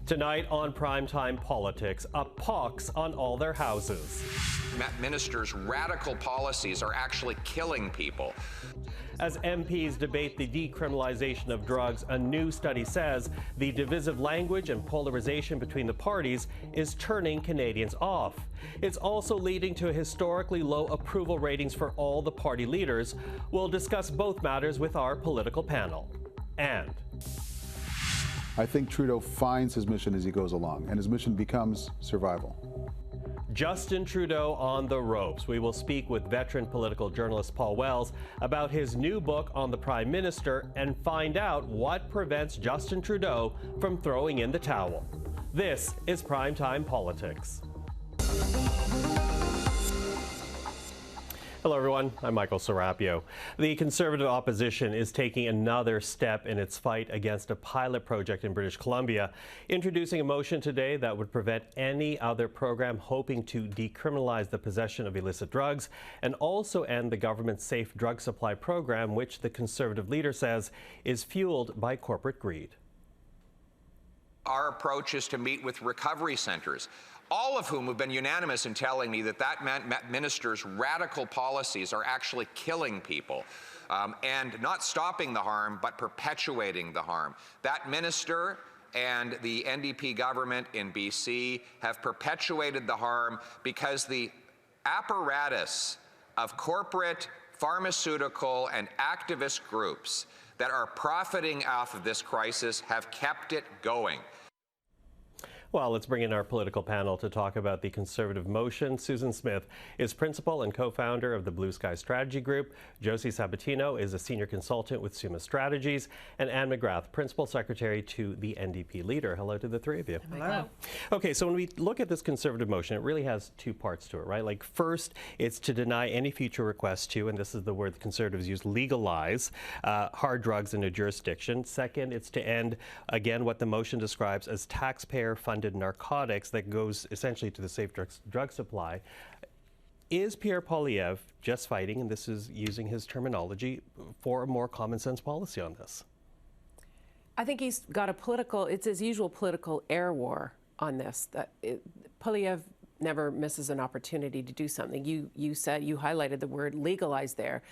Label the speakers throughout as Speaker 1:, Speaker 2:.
Speaker 1: Tonight on Primetime Politics, a pox on all their houses.
Speaker 2: Ministers' radical policies are actually killing people.
Speaker 1: As MPs debate the decriminalization of drugs, a new study says the divisive language and polarization between the parties is turning Canadians off. It's also leading to historically low approval ratings for all the party leaders. We'll discuss both matters with our political panel. And
Speaker 3: I think Trudeau finds his mission as he goes along, and his mission becomes survival.
Speaker 1: Justin Trudeau on the ropes. We will speak with veteran political journalist Paul Wells about his new book on the Prime Minister and find out what prevents Justin Trudeau from throwing in the towel. This is Primetime Politics. Hello, everyone. I'm Michael Serapio. The Conservative opposition is taking another step in its fight against a pilot project in British Columbia, introducing a motion today that would prevent any other program hoping to decriminalize the possession of illicit drugs and also end the government's safe drug supply program, which the Conservative leader says is fueled by corporate greed.
Speaker 2: Our approach is to meet with recovery centers, all of whom have been unanimous in telling me that minister's radical policies are actually killing people and not stopping the harm, but perpetuating the harm. That minister and the NDP government in BC have perpetuated the harm because the apparatus of corporate, pharmaceutical, and activist groups that are profiting off of this crisis have kept it going.
Speaker 1: Well, let's bring in our political panel to talk about the Conservative motion. Susan Smith is principal and co-founder of the Blue Sky Strategy Group. Josie Sabatino is a senior consultant with Summa Strategies. And Anne McGrath, principal secretary to the NDP leader. Hello to the three of you.
Speaker 4: Hello.
Speaker 1: Okay, so when we look at this Conservative motion, it really has two parts to it, right? Like, first, it's to deny any future requests to, and this is the word the Conservatives use, legalize hard drugs in a jurisdiction. Second, it's to end, again, what the motion describes as taxpayer-funded narcotics that goes essentially to the safe drug supply. Is Pierre Poilievre just fighting, and this is using his terminology, for a more common sense policy on this?
Speaker 4: I think he's got it's his usual political air war on this. Poilievre never misses an opportunity to do something. You highlighted the word legalize there.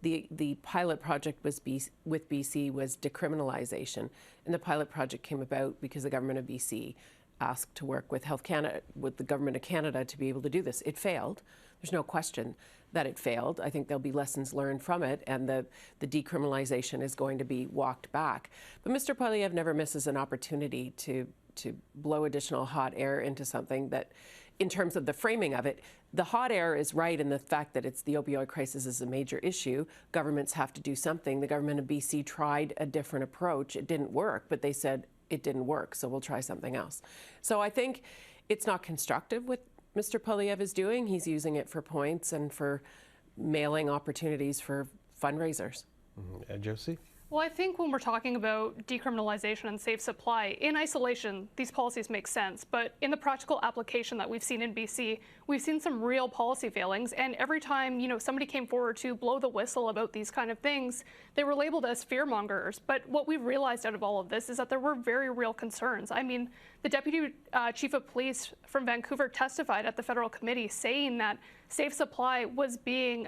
Speaker 4: The pilot project with BC was decriminalization, and the pilot project came about because the government of BC asked to work with the government of Canada to be able to do this. It failed. There's no question that it failed. I think there'll be lessons learned from it, and the decriminalization is going to be walked back. But Mr. Poilievre never misses an opportunity to blow additional hot air into something that, in terms of the framing of it, the hot air is right in the fact that the opioid crisis is a major issue. Governments have to do something. The government of BC tried a different approach. It didn't work, but they said it didn't work, so we'll try something else. So I think it's not constructive what Mr. Poilievre is doing. He's using it for points and for mailing opportunities for fundraisers.
Speaker 1: And Josie?
Speaker 5: Well, I think when we're talking about decriminalization and safe supply, in isolation, these policies make sense. But in the practical application that we've seen in BC, we've seen some real policy failings. And every time, somebody came forward to blow the whistle about these kind of things, they were labeled as fearmongers. But what we've realized out of all of this is that there were very real concerns. I mean, the Deputy Chief of Police from Vancouver testified at the federal committee saying that safe supply was being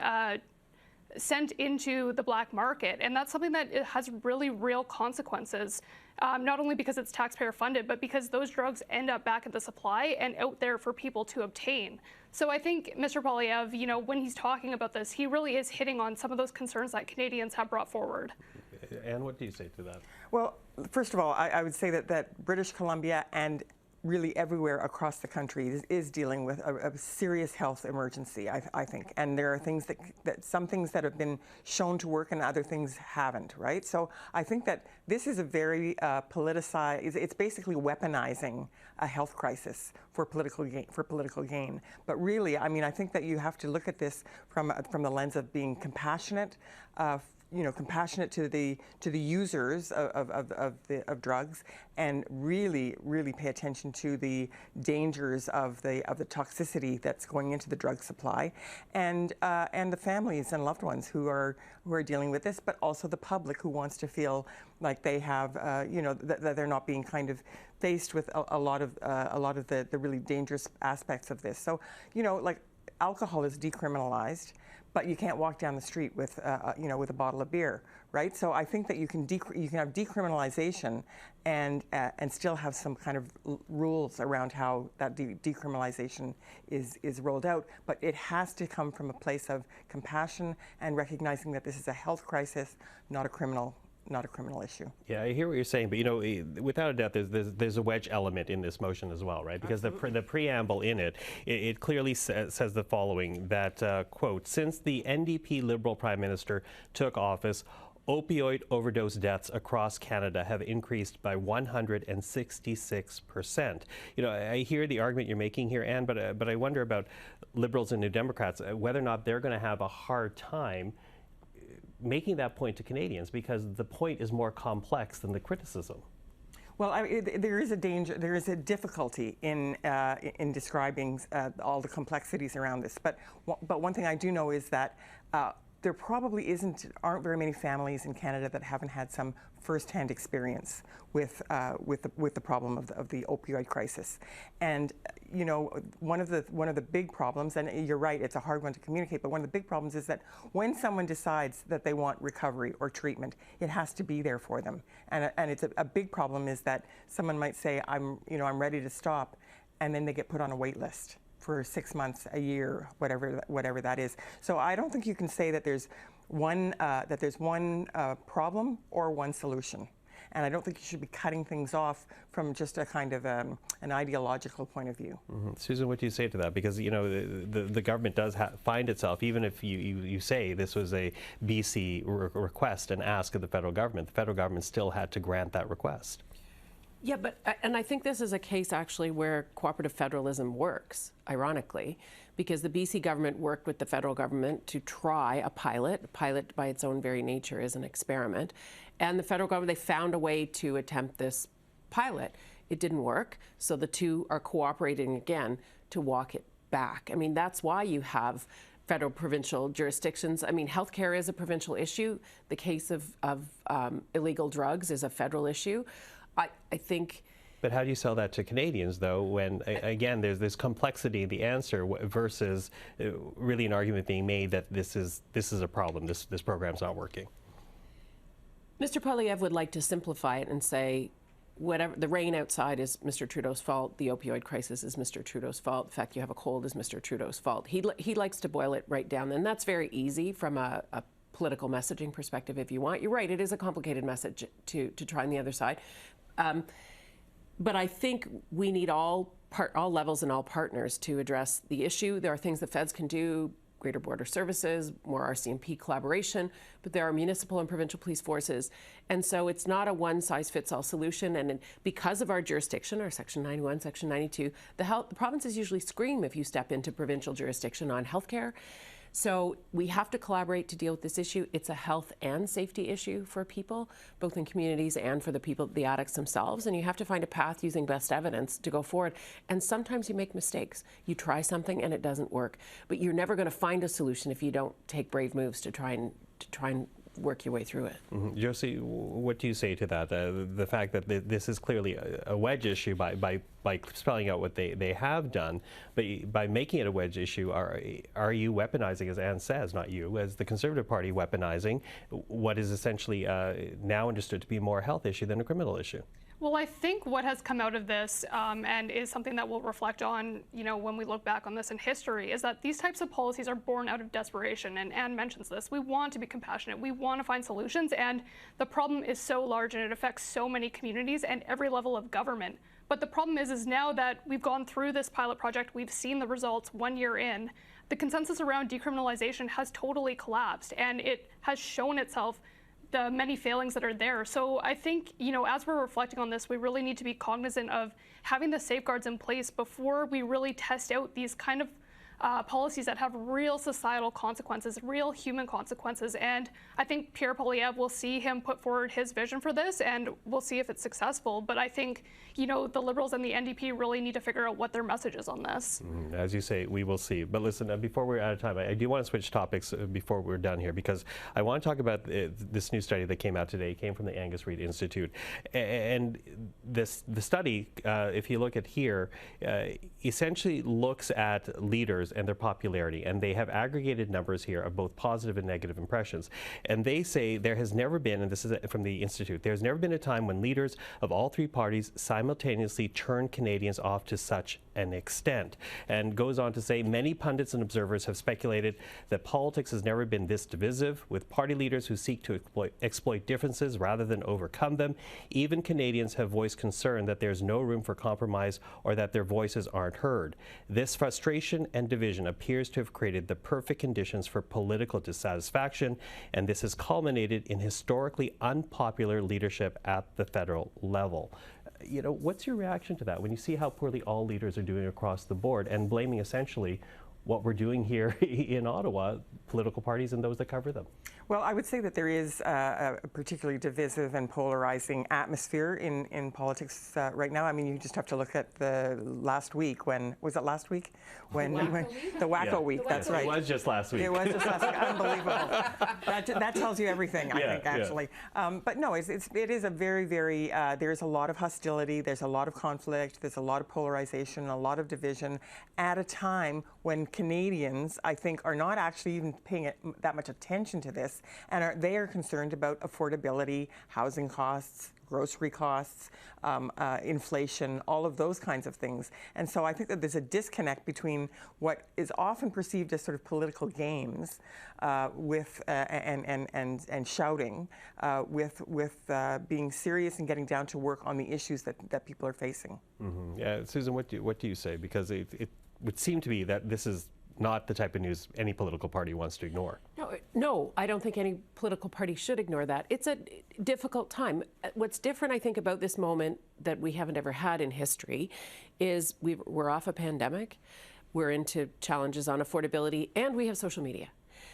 Speaker 5: sent into the black market. And that's something that has really real consequences, not only because it's taxpayer funded, but because those drugs end up back at the supply and out there for people to obtain. So I think Mr. Poilievre, when he's talking about this, he really is hitting on some of those concerns that Canadians have brought forward.
Speaker 1: Anne, what do you say to that?
Speaker 6: Well, first of all, I would say that British Columbia and really everywhere across the country is dealing with a serious health emergency, I think. And there are things some things that have been shown to work and other things haven't, right? So I think that this is a very politicized, it's basically weaponizing a health crisis for political gain. But really, I mean, I think that you have to look at this from the lens of being compassionate compassionate to the users of drugs, and really pay attention to the dangers of the toxicity that's going into the drug supply, and the families and loved ones who are dealing with this, but also the public who wants to feel like they have that they're not being kind of faced with a lot of the really dangerous aspects of this. So like alcohol is decriminalized, but you can't walk down the street with with a bottle of beer, right? So I think that you can have decriminalization and still have some kind of rules around how that decriminalization is rolled out, but it has to come from a place of compassion and recognizing that this is a health crisis, not a criminal issue.
Speaker 1: Yeah, I hear what you're saying, but without a doubt, there's a wedge element in this motion as well, right? Because the preamble in it clearly says the following, that, quote, since the NDP Liberal Prime Minister took office, opioid overdose deaths across Canada have increased by 166%. I hear the argument you're making here, Anne, but I wonder about Liberals and New Democrats, whether or not they're going to have a hard time making that point to Canadians, because the point is more complex than the criticism.
Speaker 6: Well, there is a danger, there is a difficulty in describing all the complexities around this. But one thing I do know is that there probably aren't very many families in Canada that haven't had some first-hand experience with the problem of the opioid crisis. And one of the big problems, and you're right, it's a hard one to communicate, but one of the big problems is that when someone decides that they want recovery or treatment, it has to be there for them. And it's a big problem is that someone might say, I'm ready to stop, and then they get put on a wait list for 6 months, a year, whatever that is. So I don't think you can say that there's one problem or one solution. And I don't think you should be cutting things off from just a kind of an ideological point of view.
Speaker 1: Mm-hmm. Susan, what do you say to that? Because the government does find itself, even if you say this was a BC request and ask of the federal government still had to grant that request.
Speaker 4: Yeah, and I think this is a case actually where cooperative federalism works, ironically, because the BC government worked with the federal government to try a pilot. A pilot by its own very nature is an experiment. And the federal government, they found a way to attempt this pilot. It didn't work, so the two are cooperating again to walk it back. I mean, that's why you have federal provincial jurisdictions. I mean, healthcare is a provincial issue. The case of illegal drugs is a federal issue. I think.
Speaker 1: But how do you sell that to Canadians, though, when, again, there's this complexity in the answer versus really an argument being made that this is a problem, this program's not working?
Speaker 4: Mr. Poilievre would like to simplify it and say, whatever the rain outside is Mr. Trudeau's fault, the opioid crisis is Mr. Trudeau's fault, the fact you have a cold is Mr. Trudeau's fault. He likes to boil it right down, and that's very easy from a political messaging perspective if you want. You're right, it is a complicated message to try on the other side. But I think we need all levels and all partners to address the issue. There are things that feds can do, greater border services, more RCMP collaboration, but there are municipal and provincial police forces. And so it's not a one-size-fits-all solution. And because of our jurisdiction, our Section 91, Section 92, the provinces usually scream if you step into provincial jurisdiction on healthcare. So we have to collaborate to deal with this issue. It's a health and safety issue for people, both in communities and for the addicts themselves. And you have to find a path using best evidence to go forward. And sometimes you make mistakes. You try something and it doesn't work. But you're never going to find a solution if you don't take brave moves to try and work your way through it.
Speaker 1: Mm-hmm. Josie, what do you say to that? The fact that this is clearly a wedge issue by spelling out what they have done, but by making it a wedge issue, are you weaponizing, as Anne says, not you, as the Conservative Party weaponizing what is essentially now understood to be more a health issue than a criminal issue?
Speaker 5: Well, I think what has come out of this and is something that we'll reflect on, when we look back on this in history, is that these types of policies are born out of desperation. And Anne mentions this. We want to be compassionate. We want to find solutions. And the problem is so large and it affects so many communities and every level of government. But the problem is now that we've gone through this pilot project, we've seen the results 1 year in, the consensus around decriminalization has totally collapsed. And it has shown itself the many failings that are there. So I think, as we're reflecting on this, we really need to be cognizant of having the safeguards in place before we really test out these kind of policies that have real societal consequences, real human consequences. And I think Pierre Poilievre will see him put forward his vision for this, and we'll see if it's successful. But I think, you know, the Liberals and the NDP really need to figure out what their message is on this.
Speaker 1: As you say, we will see. But listen, before we're out of time, I do want to switch topics before we're done here, because I want to talk about this new study that came out today. It came from the Angus Reid Institute. And the study, if you look at here, essentially looks at leaders and their popularity. And they have aggregated numbers here of both positive and negative impressions. And they say there has never been, and this is from the Institute, there's never been a time when leaders of all three parties simultaneously turned Canadians off to such an extent. And goes on to say, many pundits and observers have speculated that politics has never been this divisive, with party leaders who seek to exploit differences rather than overcome them. Even Canadians have voiced concern that there's no room for compromise or that their voices aren't heard. This frustration and division appears to have created the perfect conditions for political dissatisfaction, and this has culminated in historically unpopular leadership at the federal level. You know, what's your reaction to that when you see how poorly all leaders are doing across the board, and blaming essentially what we're doing here in Ottawa, political parties and those that cover them?
Speaker 6: Well, I would say that there is a particularly divisive and polarizing atmosphere in politics right now. I mean, you just have to look at the last week when, was it last week? When the Wacko Week, that's right.
Speaker 1: It was just last week.
Speaker 6: It was just last week. Unbelievable. That tells you everything, I think, actually. But no, it is a very, very, there's a lot of hostility, there's a lot of conflict, there's a lot of polarization, a lot of division at a time when Canadians, I think, are not actually even paying that much attention to this, and they are concerned about affordability, housing costs, grocery costs, inflation, all of those kinds of things. And so I think that there's a disconnect between what is often perceived as sort of political games with and shouting with being serious and getting down to work on the issues that people are facing.
Speaker 1: Mm-hmm. Yeah, Susan, what do you say? Because it would seem to be that this is not the type of news any political party wants to ignore.
Speaker 4: No, I don't think any political party should ignore that. It's a difficult time. What's different, I think, about this moment that we haven't ever had in history is we're off a pandemic, we're into challenges on affordability, and we have social media.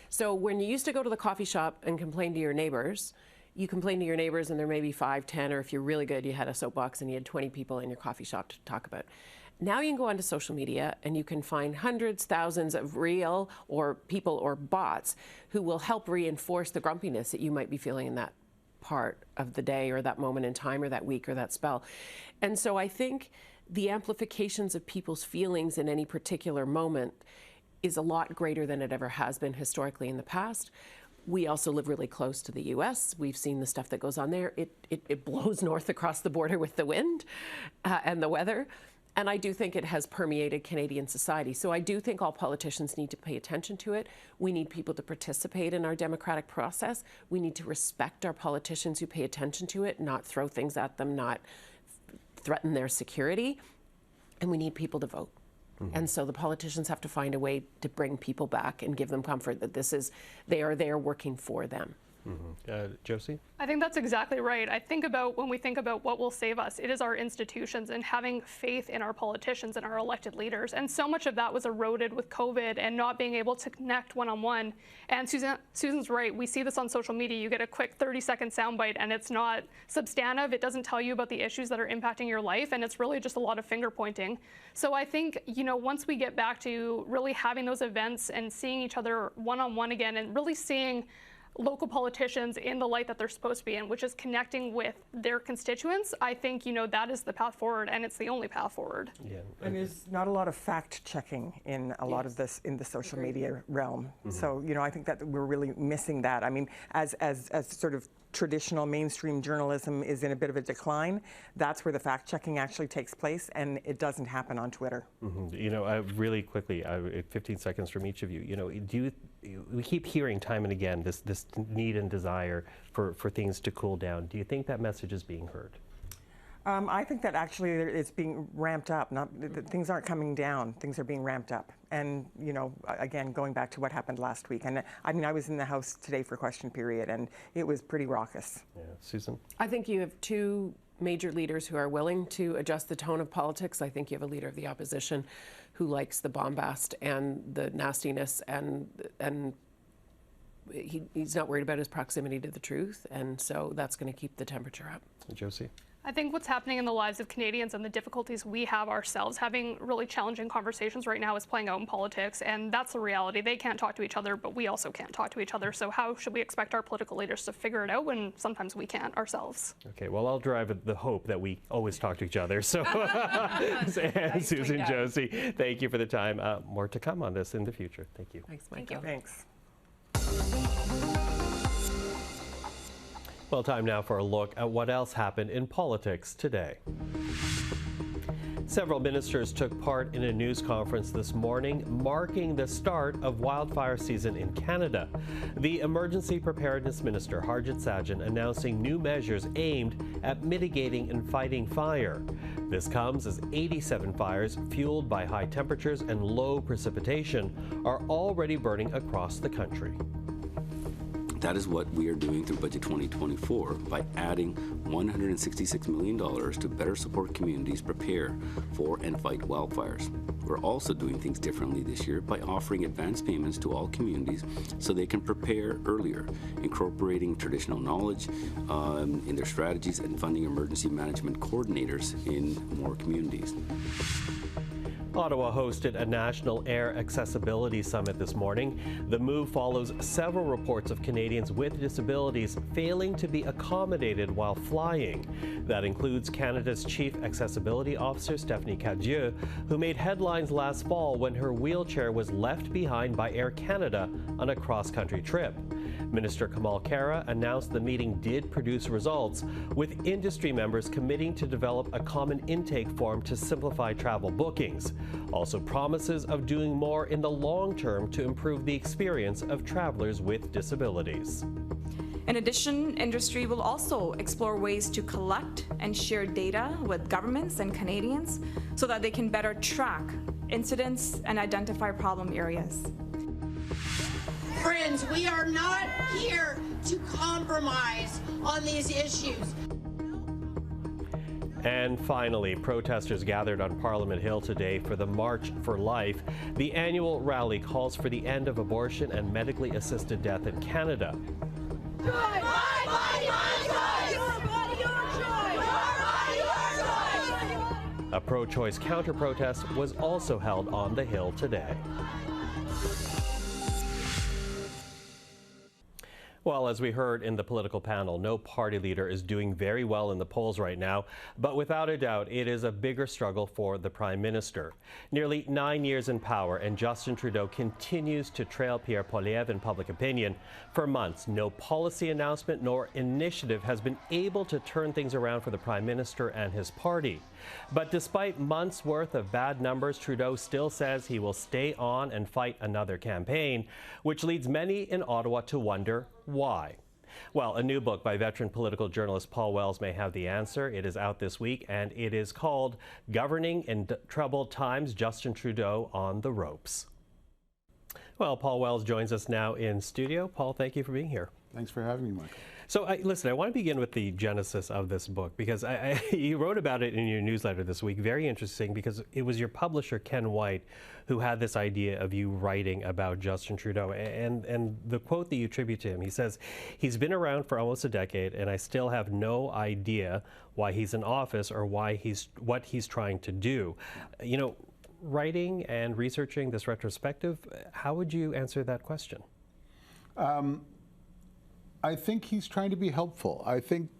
Speaker 4: So when you used to go to the coffee shop and complain to your neighbors, you complain to your neighbors and there may be 5, 10, or if you're really good, you had a soapbox and you had 20 people in your coffee shop to talk about. Now you can go onto social media and you can find hundreds, thousands of real or people or bots who will help reinforce the grumpiness that you might be feeling in that part of the day or that moment in time or that week or that spell. And so I think the amplifications of people's feelings in any particular moment is a lot greater than it ever has been historically in the past. We also live really close to the U.S. We've seen the stuff that goes on there. It blows north across the border with the wind and the weather. And I do think it has permeated Canadian society. So I do think all politicians need to pay attention to it. We need people to participate in our democratic process. We need to respect our politicians who pay attention to it, not throw things at them, not threaten their security. And we need people to vote. Mm-hmm. And so the politicians have to find a way to bring people back and give them comfort that they are there working for them.
Speaker 1: Mm-hmm. Josie?
Speaker 5: I think that's exactly right. When we think about what will save us, it is our institutions and having faith in our politicians and our elected leaders. And so much of that was eroded with COVID and not being able to connect one-on-one. And Susan's right. We see this on social media. You get a quick 30-second soundbite and it's not substantive. It doesn't tell you about the issues that are impacting your life. And it's really just a lot of finger pointing. So I think, once we get back to really having those events and seeing each other one-on-one again and really seeing local politicians in the light that they're supposed to be in, which is connecting with their constituents, I think, that is the path forward, and it's the only path forward.
Speaker 1: Yeah.
Speaker 6: And there's not a lot of fact-checking in a lot of this in the social media realm. Mm-hmm. So, I think that we're really missing that. I mean, as sort of traditional mainstream journalism is in a bit of a decline, that's where the fact-checking actually takes place, and it doesn't happen on Twitter.
Speaker 1: Mm-hmm. Really quickly, 15 seconds from each of you. We keep hearing time and again this need and desire for things to cool down. Do you think that message is being heard?
Speaker 6: I think that actually it's being ramped up. Things aren't coming down. Things are being ramped up. And, again, going back to what happened last week. And I mean, I was in the House today for question period, and it was pretty raucous.
Speaker 1: Yeah. Susan?
Speaker 4: I think you have two major leaders who are willing to adjust the tone of politics. I think you have a leader of the opposition who likes the bombast and the nastiness, and he's not worried about his proximity to the truth, and so that's going to keep the temperature up.
Speaker 1: Josie?
Speaker 5: I think what's happening in the lives of Canadians and the difficulties we have ourselves having really challenging conversations right now is playing out in politics, and that's the reality. They can't talk to each other, but we also can't talk to each other. So how should we expect our political leaders to figure it out when sometimes we can't ourselves?
Speaker 1: Okay, well, I'll drive the hope that we always talk to each other. So, and Susan, Josie, thank you for the time. More to come on this in the future. Thank you.
Speaker 4: Thanks, Michael.
Speaker 6: Thanks.
Speaker 1: Well, time now for a look at what else happened in politics today. Several ministers took part in a news conference this morning marking the start of wildfire season in Canada. The Emergency Preparedness Minister, Harjit Sajjan, announcing new measures aimed at mitigating and fighting fire. This comes as 87 fires fueled by high temperatures and low precipitation are already burning across the country.
Speaker 7: That is what we are doing through Budget 2024 by adding $166 million to better support communities prepare for and fight wildfires. We're also doing things differently this year by offering advance payments to all communities so they can prepare earlier, incorporating traditional knowledge in their strategies and funding emergency management coordinators in more communities.
Speaker 1: Ottawa hosted a National Air Accessibility Summit this morning. The move follows several reports of Canadians with disabilities failing to be accommodated while flying. That includes Canada's Chief Accessibility Officer, Stephanie Cadieux, who made headlines last fall when her wheelchair was left behind by Air Canada on a cross-country trip. Minister Kamal Khera announced the meeting did produce results, with industry members committing to develop a common intake form to simplify travel bookings. Also promises of doing more in the long term to improve the experience of travelers with disabilities.
Speaker 8: In addition, industry will also explore ways to collect and share data with governments and Canadians so that they can better track incidents and identify problem areas.
Speaker 9: Friends, we are not here to compromise on these issues.
Speaker 1: And finally, protesters gathered on Parliament Hill today for the March for Life. The annual rally calls for the end of abortion and medically assisted death in Canada.
Speaker 9: My body, my choice. Your body, your choice. Your body, your choice.
Speaker 1: A pro-choice counter-protest was also held on the Hill today. Well, as we heard in the political panel, no party leader is doing very well in the polls right now, but without a doubt, it is a bigger struggle for the Prime Minister. Nearly 9 years in power, and Justin Trudeau continues to trail Pierre Poilievre in public opinion. For months, no policy announcement nor initiative has been able to turn things around for the Prime Minister and his party. But despite months' worth of bad numbers, Trudeau still says he will stay on and fight another campaign, which leads many in Ottawa to wonder why. Well, a new book by veteran political journalist Paul Wells may have the answer. It is out this week, and it is called Governing in Troubled Times, Justin Trudeau on the Ropes. Well, Paul Wells joins us now in studio. Paul, thank you for being here.
Speaker 3: Thanks for having me, Michael.
Speaker 1: So, listen, I want to begin with the genesis of this book because you wrote about it in your newsletter this week. Very interesting because it was your publisher, Ken White, who had this idea of you writing about Justin Trudeau. And the quote that you attribute to him, he says, "He's been around for almost a decade, and I still have no idea why he's in office or what he's trying to do." You know, writing and researching this retrospective, how would you answer that question?
Speaker 3: I think he's trying to be helpful. I think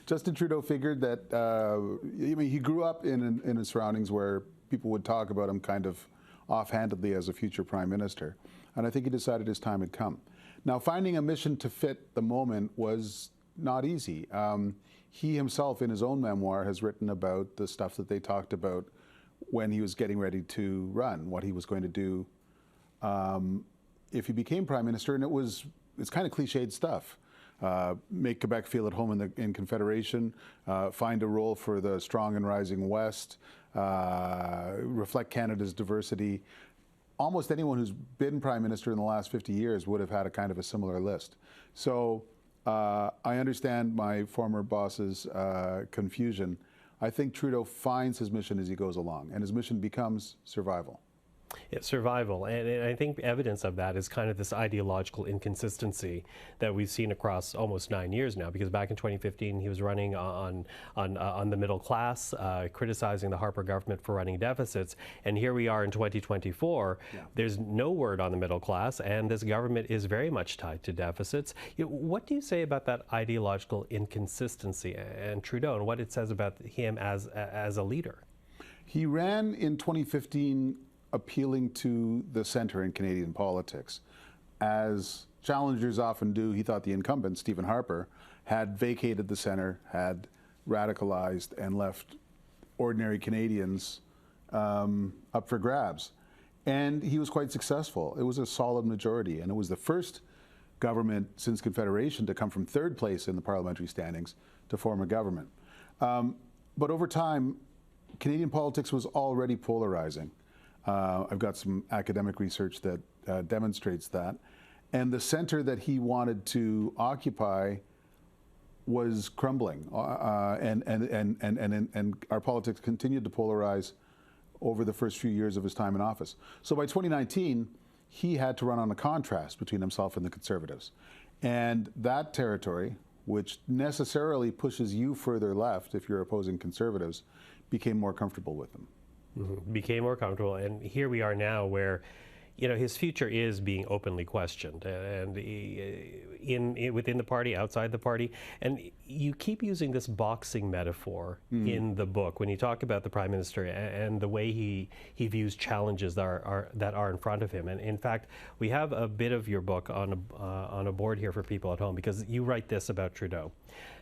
Speaker 3: Justin Trudeau figured that, I mean, he grew up in surroundings where people would talk about him kind of offhandedly as a future prime minister. And I think he decided his time had come. Now, finding a mission to fit the moment was not easy. He himself, in his own memoir, has written about the stuff that they talked about when he was getting ready to run, what he was going to do if he became prime minister. And it's kind of cliched stuff. Make Quebec feel at home in Confederation, find a role for the strong and rising West, reflect Canada's diversity. Almost anyone who's been prime minister in the last 50 years would have had a kind of a similar list. So I understand my former boss's confusion, I think Trudeau finds his mission as he goes along, and his mission becomes survival.
Speaker 1: Yeah, survival, and I think evidence of that is kind of this ideological inconsistency that we've seen across almost 9 years now. Because back in 2015, he was running on the middle class, criticizing the Harper government for running deficits, and here we are in 2024. Yeah. There's no word on the middle class, and this government is very much tied to deficits. What do you say about that ideological inconsistency and Trudeau, and what it says about him as a leader?
Speaker 3: He ran in 2015. Appealing to the center in Canadian politics. As challengers often do, he thought the incumbent, Stephen Harper, had vacated the center, had radicalized, and left ordinary Canadians up for grabs. And he was quite successful. It was a solid majority, and it was the first government since Confederation to come from third place in the parliamentary standings to form a government. But over time, Canadian politics was already polarizing. I've got some academic research that demonstrates that. And the center that he wanted to occupy was crumbling. And our politics continued to polarize over the first few years of his time in office. So by 2019, he had to run on a contrast between himself and the Conservatives. And that territory, which necessarily pushes you further left if you're opposing Conservatives, became more comfortable with them.
Speaker 1: Mm-hmm. Became more comfortable, and here we are now where, his future is being openly questioned, and within the party, outside the party, and you keep using this boxing metaphor in the book when you talk about the Prime Minister and the way he views challenges that are in front of him. And in fact, we have a bit of your book on a board here for people at home, because you write this about Trudeau.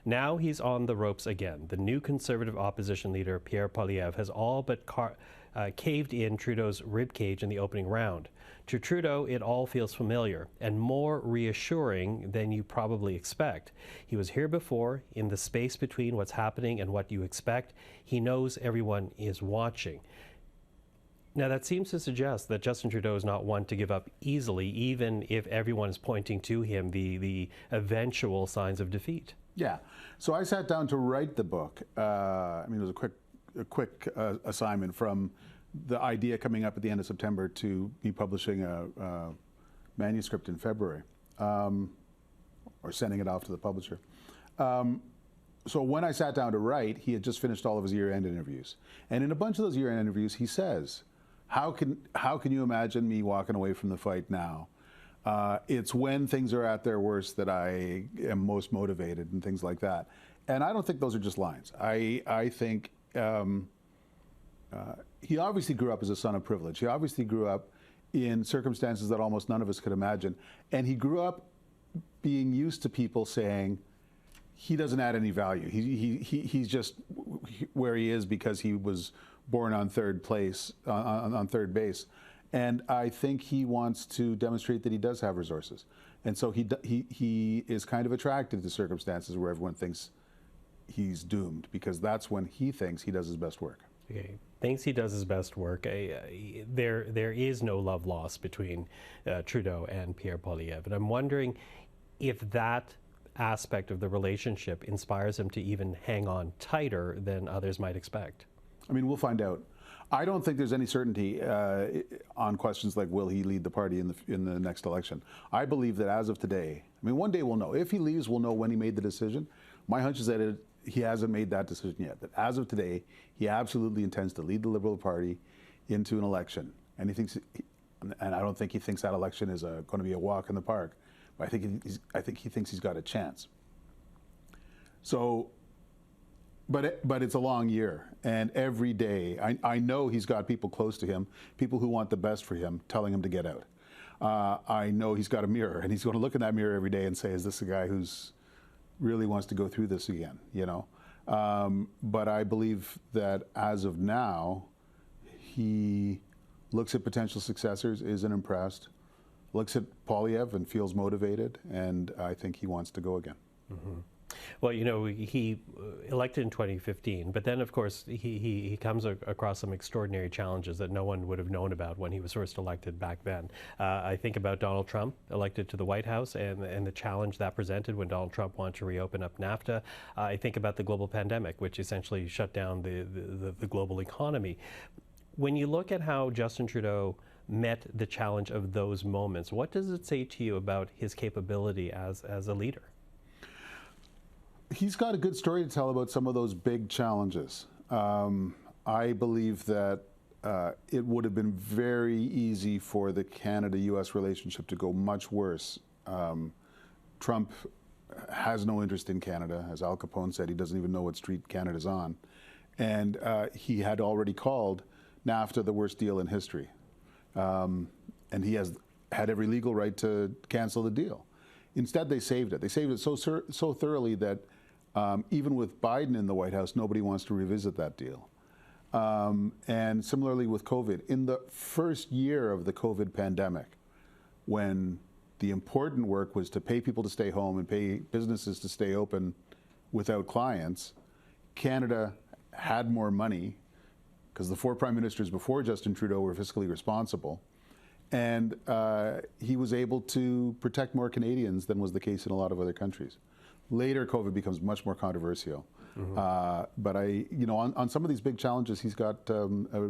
Speaker 1: Now he's on the ropes again. The new Conservative opposition leader, Pierre Poilievre, has all but caved in Trudeau's ribcage in the opening round. To Trudeau, it all feels familiar and more reassuring than you probably expect. He was here before, in the space between what's happening and what you expect. He knows everyone is watching. Now, that seems to suggest that Justin Trudeau is not one to give up easily, even if everyone is pointing to him the eventual signs of defeat.
Speaker 3: Yeah. So I sat down to write the book. It was a quick assignment from the idea coming up at the end of September to me publishing a manuscript in February, or sending it off to the publisher. So when I sat down to write, he had just finished all of his year-end interviews. And in a bunch of those year-end interviews, he says, how can you imagine me walking away from the fight now? It's when things are at their worst that I am most motivated, and things like that. And I don't think those are just lines. I think he obviously grew up as a son of privilege. He obviously grew up in circumstances that almost none of us could imagine. And he grew up being used to people saying he doesn't add any value. He's just where he is because he was born on third place, on third base. And I think he wants to demonstrate that he does have resources. And so he is kind of attracted to circumstances where everyone thinks he's doomed, because that's when he thinks he does his best work.
Speaker 1: Okay. Thinks he does his best work. There is no love lost between Trudeau and Pierre Poilievre. And I'm wondering if that aspect of the relationship inspires him to even hang on tighter than others might expect.
Speaker 3: I mean, we'll find out. I don't think there's any certainty on questions like will he lead the party in the next election. I believe that as of today, one day we'll know. If he leaves, we'll know when he made the decision. My hunch is that he hasn't made that decision yet. That as of today, he absolutely intends to lead the Liberal Party into an election. And he thinks, and I don't think he thinks that election is going to be a walk in the park. But I think he thinks he's got a chance. So, but it's a long year, and every day I know he's got people close to him, people who want the best for him, telling him to get out. I know he's got a mirror, and he's going to look in that mirror every day and say, "Is this a guy who's really wants to go through this again?" But I believe that as of now, he looks at potential successors, isn't impressed, looks at Poilievre and feels motivated, and I think he wants to go again.
Speaker 1: Mm-hmm. Well, you know, he elected in 2015, but then, of course, he comes across some extraordinary challenges that no one would have known about when he was first elected back then. I think about Donald Trump elected to the White House and the challenge that presented when Donald Trump wanted to reopen up NAFTA. I think about the global pandemic, which essentially shut down the global economy. When you look at how Justin Trudeau met the challenge of those moments, what does it say to you about his capability as a leader?
Speaker 3: He's got a good story to tell about some of those big challenges. I believe that it would have been very easy for the Canada-U.S. relationship to go much worse. Trump has no interest in Canada. As Al Capone said, he doesn't even know what street Canada's on. And he had already called NAFTA the worst deal in history. And he has had every legal right to cancel the deal. Instead, they saved it. They saved it so thoroughly that even with Biden in the White House, nobody wants to revisit that deal. And similarly with COVID, in the first year of the COVID pandemic, when the important work was to pay people to stay home and pay businesses to stay open without clients, Canada had more money because the 4 prime ministers before Justin Trudeau were fiscally responsible. And he was able to protect more Canadians than was the case in a lot of other countries. Later, COVID becomes much more controversial. Mm-hmm. But on some of these big challenges, he's got a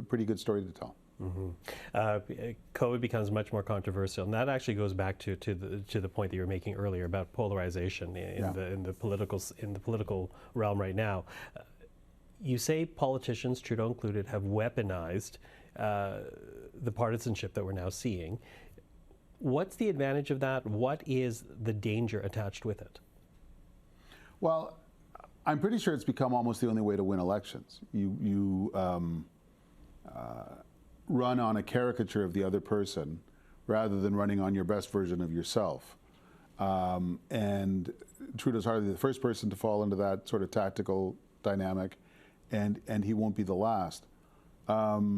Speaker 3: pretty good story to tell.
Speaker 1: Mm-hmm. COVID becomes much more controversial, and that actually goes back to the point that you were making earlier about polarization in the political realm right now. You say politicians, Trudeau included, have weaponized the partisanship that we're now seeing. What's the advantage of that? What is the danger attached with it?
Speaker 3: Well, I'm pretty sure it's become almost the only way to win elections. You run on a caricature of the other person rather than running on your best version of yourself. And Trudeau's hardly the first person to fall into that sort of tactical dynamic, and he won't be the last. But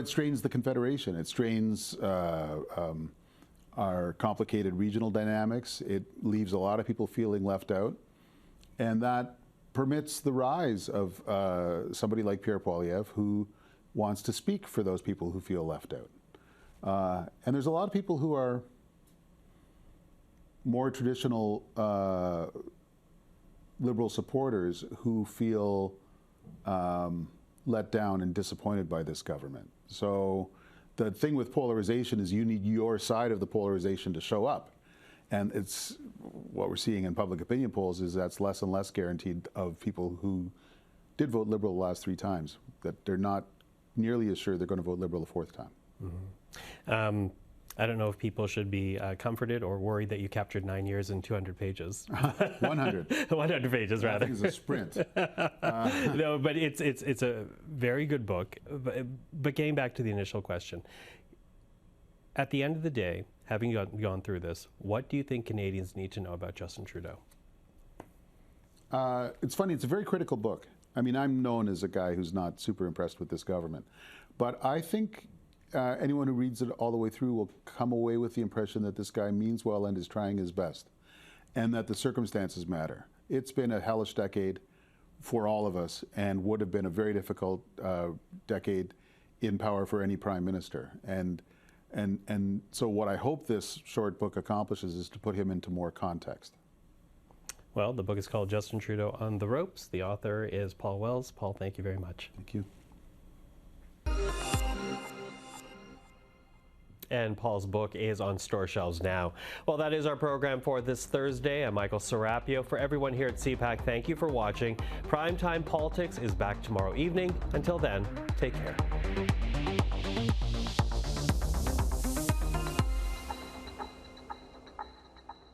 Speaker 3: it strains the Confederation. It strains our complicated regional dynamics. It leaves a lot of people feeling left out. And that permits the rise of somebody like Pierre Poilievre, who wants to speak for those people who feel left out. And there's a lot of people who are more traditional Liberal supporters who feel let down and disappointed by this government. So the thing with polarization is you need your side of the polarization to show up. And it's what we're seeing in public opinion polls is that's less and less guaranteed of people who did vote Liberal the last 3 times, that they're not nearly as sure they're going to vote Liberal the 4th time. Mm-hmm.
Speaker 1: I don't know if people should be comforted or worried that you captured 9 years and 200 pages.
Speaker 3: 100.
Speaker 1: 100 pages, rather.
Speaker 3: I think it's a sprint.
Speaker 1: No, but it's a very good book. But getting back to the initial question, at the end of the day, having gone through this, what do you think Canadians need to know about Justin Trudeau?
Speaker 3: It's funny, it's a very critical book. I mean, I'm known as a guy who's not super impressed with this government. But I think anyone who reads it all the way through will come away with the impression that this guy means well and is trying his best, and that the circumstances matter. It's been a hellish decade for all of us and would have been a very difficult decade in power for any prime minister. And so what I hope this short book accomplishes is to put him into more context.
Speaker 1: Well, the book is called Justin Trudeau on the Ropes. The author is Paul Wells. Paul, thank you very much.
Speaker 3: Thank you.
Speaker 1: And Paul's book is on store shelves now. Well, that is our program for this Thursday. I'm Michael Serapio. For everyone here at CPAC, thank you for watching. Primetime Politics is back tomorrow evening. Until then, take care.